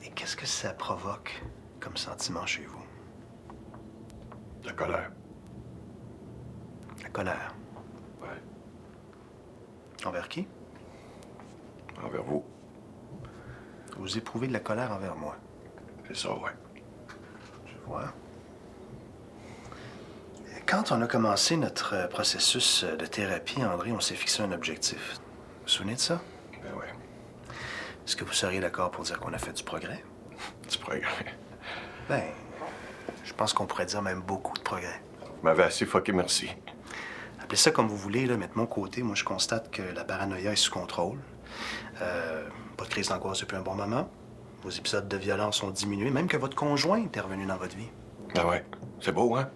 Et qu'est-ce que ça provoque comme sentiment chez vous? La colère. La colère. Ouais. Envers qui? Envers vous. Vous éprouvez de la colère envers moi. C'est ça, ouais. Je vois. Quand on a commencé notre processus de thérapie, André, on s'est fixé un objectif. Vous vous souvenez de ça? Ben ouais. Est-ce que vous seriez d'accord pour dire qu'on a fait du progrès? Du progrès. Ben, je pense qu'on pourrait dire même beaucoup de progrès. Vous m'avez assez fucké, merci. Appelez ça comme vous voulez, là, mais de mon côté, moi, je constate que la paranoïa est sous contrôle. Pas de crise d'angoisse depuis un bon moment. Vos épisodes de violence ont diminué, même que votre conjoint est revenu dans votre vie. Ah ouais. C'est beau, hein?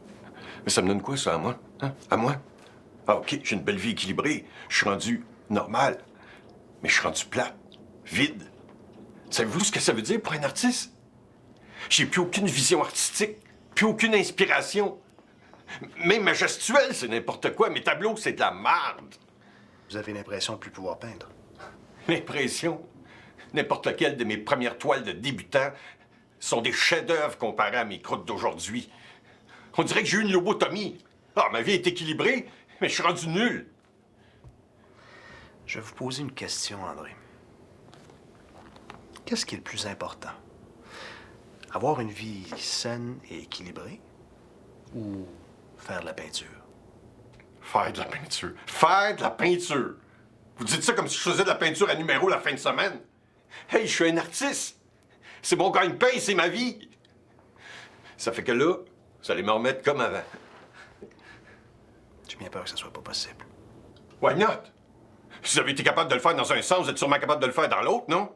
Mais ça me donne quoi, ça, à moi? Hein? À moi? Ah, OK, j'ai une belle vie équilibrée. Je suis rendu normal. Mais je suis rendu plate. Vide. Savez-vous ce que ça veut dire pour un artiste? J'ai plus aucune vision artistique, plus aucune inspiration. Même ma gestuelle, c'est n'importe quoi. Mes tableaux, c'est de la merde. Vous avez l'impression de plus pouvoir peindre. L'impression. N'importe laquelle de mes premières toiles de débutant sont des chefs-d'œuvre comparés à mes croûtes d'aujourd'hui. On dirait que j'ai eu une lobotomie. Ah, ma vie est équilibrée, mais je suis rendu nul. Je vais vous poser une question, André. Qu'est-ce qui est le plus important? Avoir une vie saine et équilibrée ou faire de la peinture? Faire de la peinture. Faire de la peinture. Vous dites ça comme si je faisais de la peinture à numéro la fin de semaine. Hey, je suis un artiste. C'est mon gagne-pain, c'est ma vie. Ça fait que là, vous allez me remettre comme avant. J'ai bien peur que ce soit pas possible. Why not? Si vous avez été capable de le faire dans un sens, vous êtes sûrement capable de le faire dans l'autre, non?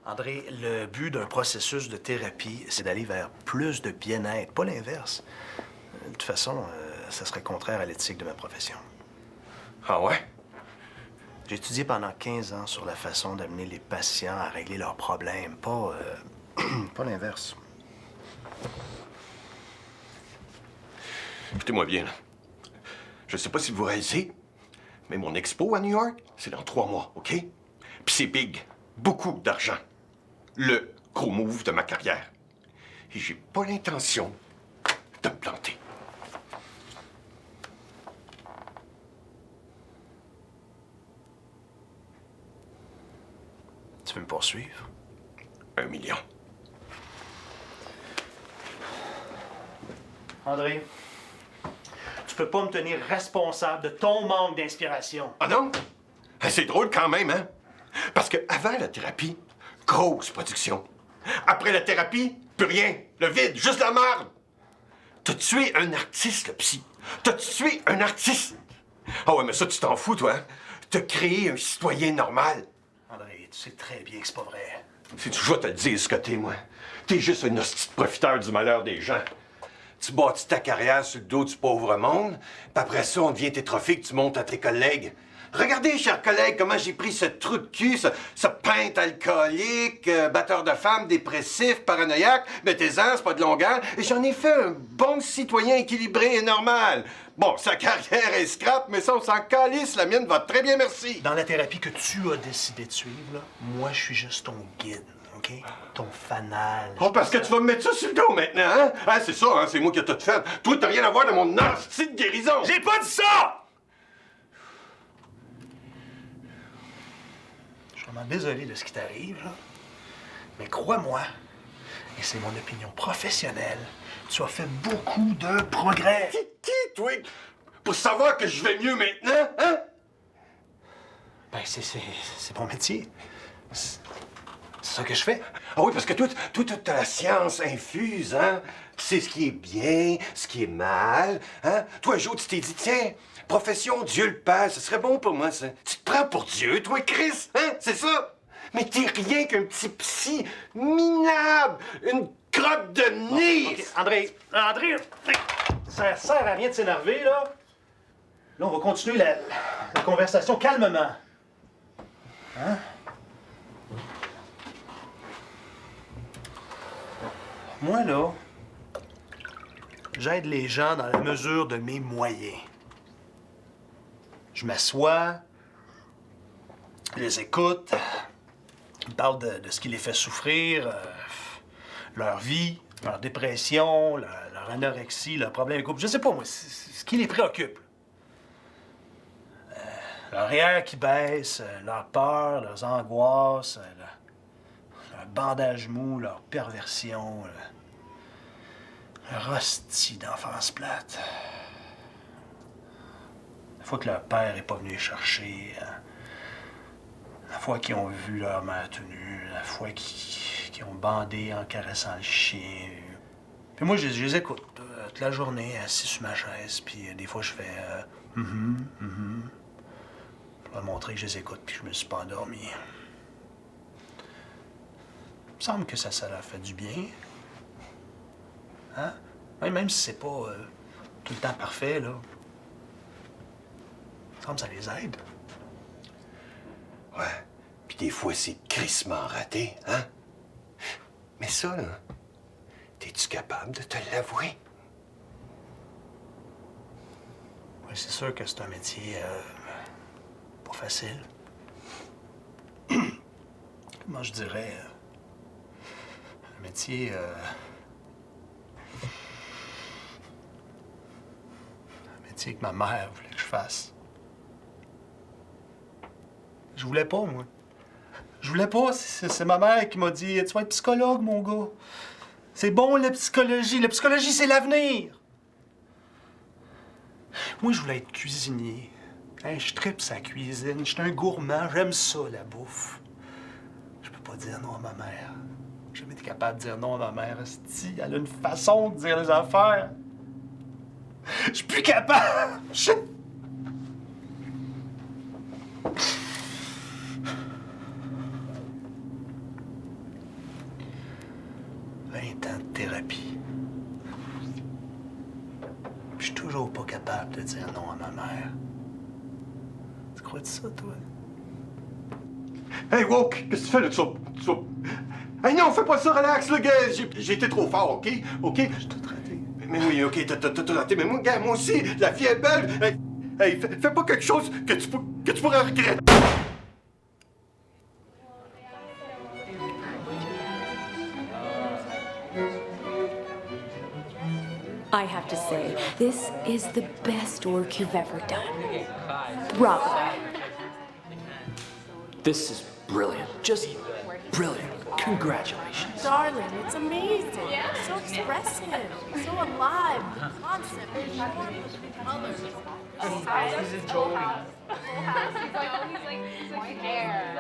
André, le but d'un processus de thérapie, c'est d'aller vers plus de bien-être, pas l'inverse. De toute façon, ça serait contraire à l'éthique de ma profession. Ah ouais? J'ai étudié pendant 15 ans sur la façon d'amener les patients à régler leurs problèmes, pas, pas l'inverse. Écoutez-moi bien, là. Je sais pas si vous réalisez, mais mon expo à New York, c'est dans 3 mois, OK? Puis c'est big. Beaucoup d'argent. Le gros move de ma carrière. Et j'ai pas l'intention de me planter. Tu veux me poursuivre? 1 million. André, tu peux pas me tenir responsable de ton manque d'inspiration. Ah non? Ah, c'est drôle quand même, hein? Parce que avant la thérapie, grosse production. Après la thérapie, plus rien. Le vide, juste la merde. T'as tué un artiste, le psy. T'as tué un artiste. Ah ouais, mais ça, tu t'en fous, toi, hein? T'as créé un citoyen normal. André, tu sais très bien que c'est pas vrai. Si tu joues te le dire, ce que t'es, moi. T'es juste un hostie de profiteur du malheur des gens. Tu bâtis ta carrière sur le dos du pauvre monde, puis après ça, on devient tes trophées que tu montes à tes collègues. Regardez, chers collègues, comment j'ai pris ce trou de cul, ce peintre alcoolique, batteur de femmes, dépressif, paranoïaque, mettez-en, c'est pas de longueur, et j'en ai fait un bon citoyen équilibré et normal. Bon, sa carrière est scrap, mais ça, on s'en calisse, la mienne va très bien, merci. Dans la thérapie que tu as décidé de suivre, là, moi, je suis juste ton guide, OK? Ton fanal. Oh, parce que tu vas me mettre ça sur le dos maintenant, hein? Ah, c'est ça, hein? C'est moi qui ai tout fait. Toi, t'as rien à voir dans mon hostie de guérison. J'ai pas dit ça! Je suis vraiment désolé de ce qui t'arrive, là. Mais crois-moi, et c'est mon opinion professionnelle, tu as fait beaucoup de progrès. Qui, toi? Pour savoir que je vais mieux maintenant, hein? Ben, c'est mon métier. C'est ça que je fais. Ah oui, parce que toi, t'as la science infuse, hein? Tu sais ce qui est bien, ce qui est mal, hein? Toi, un jour, tu t'es dit, tiens, profession Dieu le Père, ce serait bon pour moi, ça. Tu te prends pour Dieu, toi, Chris, hein? C'est ça? Mais t'es rien qu'un petit psy minable, une crotte de nez! OK, André, ça sert à rien de s'énerver, là. Là, on va continuer la conversation calmement. Hein? Moi, là, j'aide les gens dans la mesure de mes moyens. Je m'assois, je les écoute, ils me parlent de ce qui les fait souffrir. leur vie, leur dépression, leur anorexie, leurs problèmes de couple. Je sais pas, moi, c'est ce qui les préoccupe. Leur REER qui baisse, leurs peurs, leurs angoisses, leur bandage mou, leur perversion, leur hostie d'enfance plate. La fois que leur père est pas venu les chercher, la fois qu'ils ont vu leur mère tout nue, la fois qu'ils ont bandé en caressant le chien. Puis moi, je les écoute toute la journée, assis sur ma chaise, puis des fois, je fais pour leur montrer que je les écoute, puis je me suis pas endormi. Il me semble que ça leur fait du bien. Hein? Même si c'est pas tout le temps parfait, là. Il me semble que ça les aide. Ouais. Puis des fois, c'est crissement raté, hein? Mais ça, là, t'es-tu capable de te l'avouer? Oui, c'est sûr que c'est un métier pas facile. Comment je dirais? Un métier... un métier que ma mère voulait que je fasse. Je voulais pas, moi. Je voulais pas. C'est ma mère qui m'a dit « Tu vas être psychologue, mon gars. C'est bon, la psychologie. La psychologie, c'est l'avenir. » Moi, je voulais être cuisinier. Hein, je tripe sa cuisine. Je suis un gourmand. J'aime ça, la bouffe. Je peux pas dire non à ma mère. J'ai jamais été capable de dire non à ma mère. Asti, elle a une façon de dire les affaires. Je suis plus capable. 20 ans de thérapie. Puis je suis toujours pas capable de dire non à ma mère. Tu crois de ça, toi? Hey, Woke, qu'est-ce que tu fais là? Tu vas... Hey, non, fais pas ça, relax, là, gars. J'ai été trop fort, OK? OK? J'ai tout raté. Mais oui, OK, t'as tout raté. Mais moi, gars, moi aussi, la vie est belle. Hey, fais pas quelque chose que tu pourrais regretter. I have to say, this is the best work you've ever done. Bravo. This is brilliant. Just brilliant. Congratulations. Darling, it's amazing. So expressive, so alive, concept, colors. He's enjoying. He's like hair.